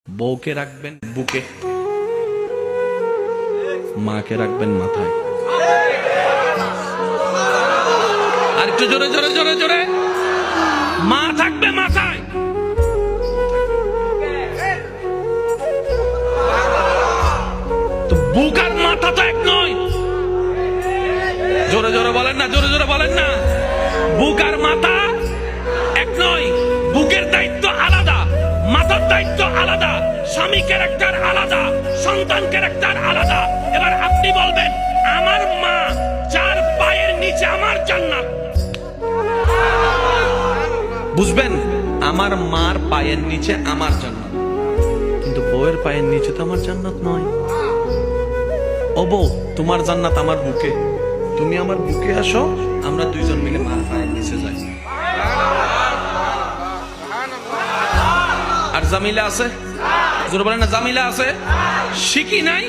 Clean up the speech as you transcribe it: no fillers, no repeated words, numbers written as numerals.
বউকে রাখবেন বুকে, মাকে রাখবেন মাথায়। আর একটু জোরে জোরে জোরে জোরে, মা থাকবে মাথায়। তো বুক আর মাথা তো এক নয়। জোরে জোরে বলেন না, জোরে জোরে বলেন না। বুক আর মাথা এক নয়। বুকের দায়িত্ব আলাদা, মাথার দায়িত্ব আলাদা, স্বামী ক্যারেক্টার আলাদা, সন্তান ক্যারেক্টার আলাদা। এবার আপনি বলবেন, আমার মা যার পায়ের নিচে আমার জান্নাত। বুঝবেন, আমার মার পায়ের নিচে আমার জান্নাত, কিন্তু বউয়ের পায়ের নিচে তো আমার জান্নাত নয়। ও বউ, তোমার জান্নাত আমার বুকে, তুমি আমার বুকে আসো, আমরা দুইজন মিলে মার পায়ের নিচে যাই। আর জামিলা আছে, জোরে বলেন না, জামিলা আছে। শিখি নাই